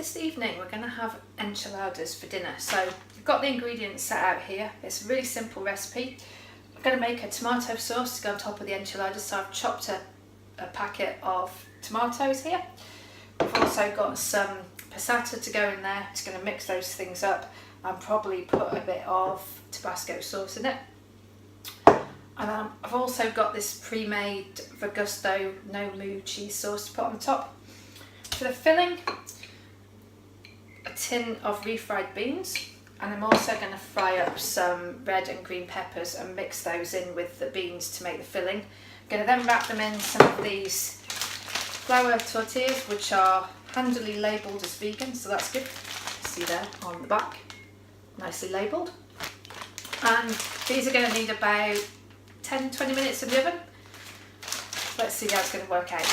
this evening we're going to have enchiladas for dinner. So I've got the ingredients set out here. It's a really simple recipe. I'm going to make a tomato sauce to go on top of the enchiladas. So I've chopped a packet of tomatoes here. We've also got some passata to go in there. Just going to mix those things up and probably put a bit of Tabasco sauce in it. And I've also got this pre-made Gusto no moo cheese sauce to put on the top. For the filling, a tin of refried beans, and I'm also going to fry up some red and green peppers and mix those in with the beans to make the filling. I'm going to then wrap them in some of these flour tortillas, which are handily labelled as vegan, so that's good. See there on the back, nicely labelled. And these are going to need about 10-20 minutes in the oven. Let's see how it's going to work out.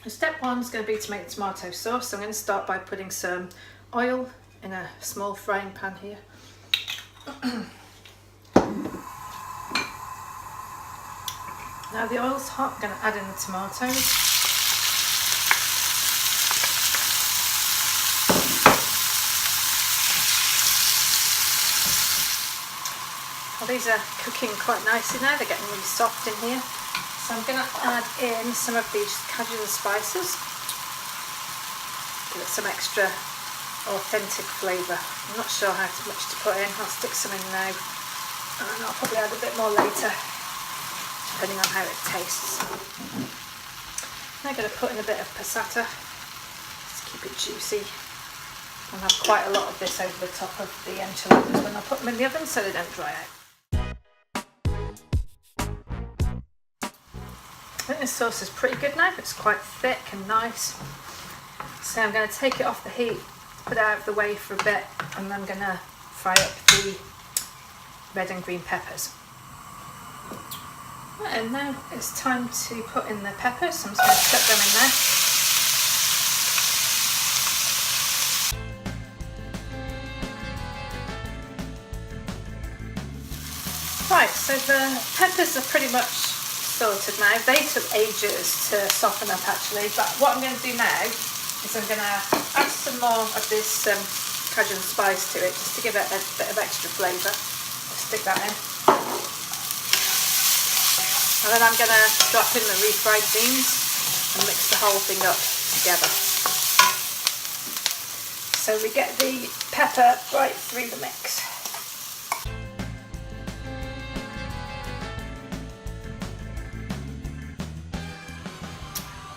Step one is going to be to make the tomato sauce. So I'm going to start by putting some oil in a small frying pan here. Now the oil's hot, I'm going to add in the tomatoes. Well, these are cooking quite nicely now, they're getting really soft in here. So I'm going to add in some of these Cajun spices. Give it some extra authentic flavour. I'm not sure how much to put in, I'll stick some in now. And I'll probably add a bit more later, depending on how it tastes. I'm going to put in a bit of passata, just keep it juicy. I'll have quite a lot of this over the top of the enchiladas when I put them in the oven so they don't dry out. I think this sauce is pretty good now, it's quite thick and nice. So I'm going to take it off the heat, put it out of the way for a bit, and then I'm going to fry up the red and green peppers. Right, and now it's time to put in the peppers, so I'm just going to chuck them in there. Right, so the peppers are pretty much sorted now. They took ages to soften up actually, but what I'm going to do now is I'm going to add some more of this Cajun spice to it just to give it a bit of extra flavour. I'll stick that in. And then I'm going to drop in the refried beans and mix the whole thing up together. So we get the pepper right through the mix.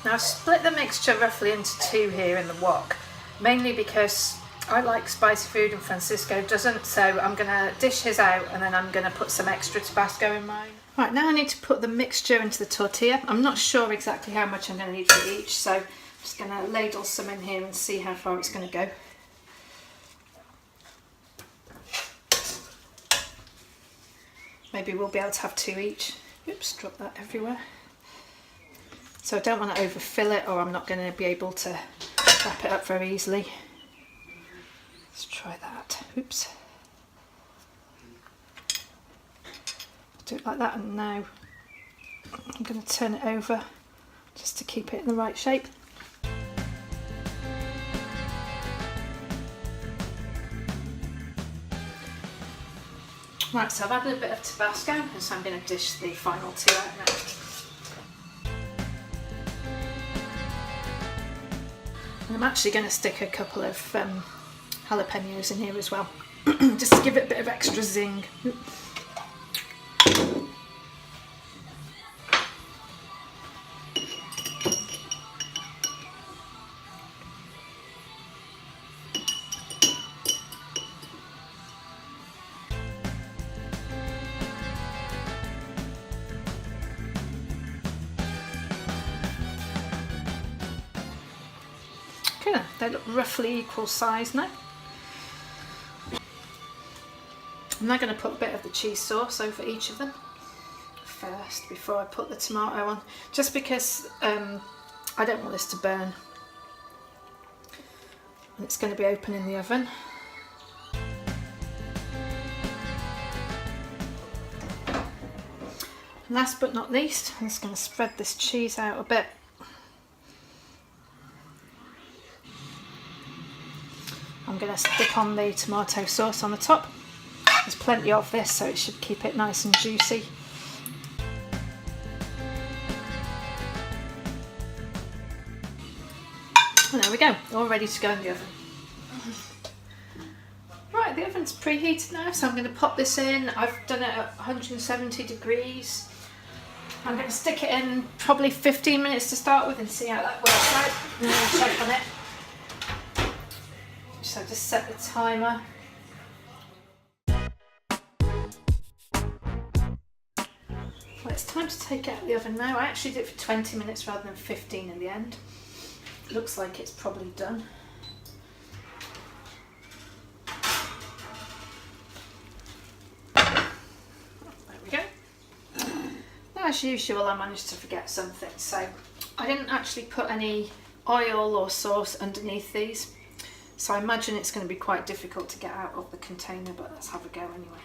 Now I've split the mixture roughly into two here in the wok, mainly because I like spicy food and Francisco doesn't, so I'm going to dish his out and then I'm going to put some extra Tabasco in mine. Right, now I need to put the mixture into the tortilla. I'm not sure exactly how much I'm going to need for each, so I'm just going to ladle some in here and see how far it's going to go. Maybe we'll be able to have two each. Oops, drop that everywhere. So I don't want to overfill it or I'm not going to be able to wrap it up very easily. Let's try that. Oops. Do it like that, and now I'm going to turn it over just to keep it in the right shape. Right, so I've added a bit of Tabasco and so I'm going to dish the final two out now. I'm actually going to stick a couple of jalapenos in here as well, just to give it a bit of extra zing. Okay, they look roughly equal size now. I'm now going to put a bit of the cheese sauce over each of them first before I put the tomato on, just because I don't want this to burn. And it's going to be open in the oven. And last but not least, I'm just going to spread this cheese out a bit. I'm going to stick on the tomato sauce on the top. There's plenty of this, so it should keep it nice and juicy. And there we go, all ready to go in the oven. Right, the oven's preheated now, so I'm going to pop this in. I've done it at 170 degrees. I'm going to stick it in probably 15 minutes to start with and see how that works out. And then I'll check on it. So just set the timer. Well, it's time to take it out of the oven now. I actually did it for 20 minutes rather than 15 in the end. Looks like it's probably done. There we go. Now, as usual, I managed to forget something. So I didn't actually put any oil or sauce underneath these. So I imagine it's going to be quite difficult to get out of the container, but let's have a go anyway.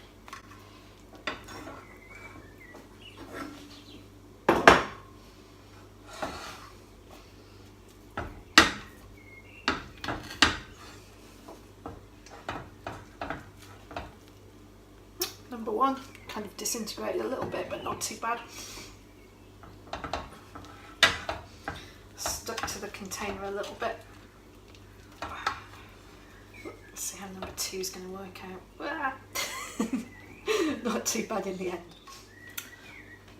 Number one, kind of disintegrated a little bit, but not too bad. Stuck to the container a little bit. Let's see how number two is going to work out. Not too bad in the end.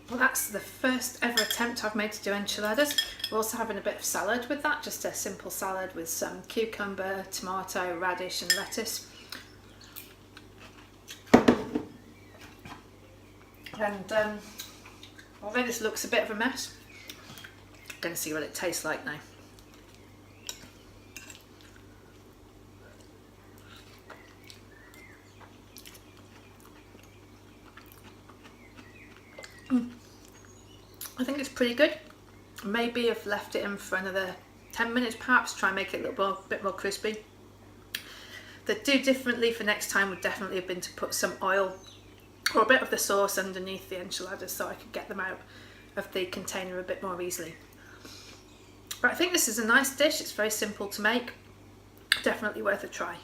Well, that's the first ever attempt I've made to do enchiladas. We're also having a bit of salad with that, just a simple salad with some cucumber, tomato, radish and lettuce. And although this looks a bit of a mess, I'm going to see what it tastes like now. I think it's pretty good. Maybe I've left it in for another 10 minutes perhaps, try and make it a little bit more crispy. The do differently for next time would definitely have been to put some oil or a bit of the sauce underneath the enchiladas so I could get them out of the container a bit more easily. But I think this is a nice dish, it's very simple to make, definitely worth a try.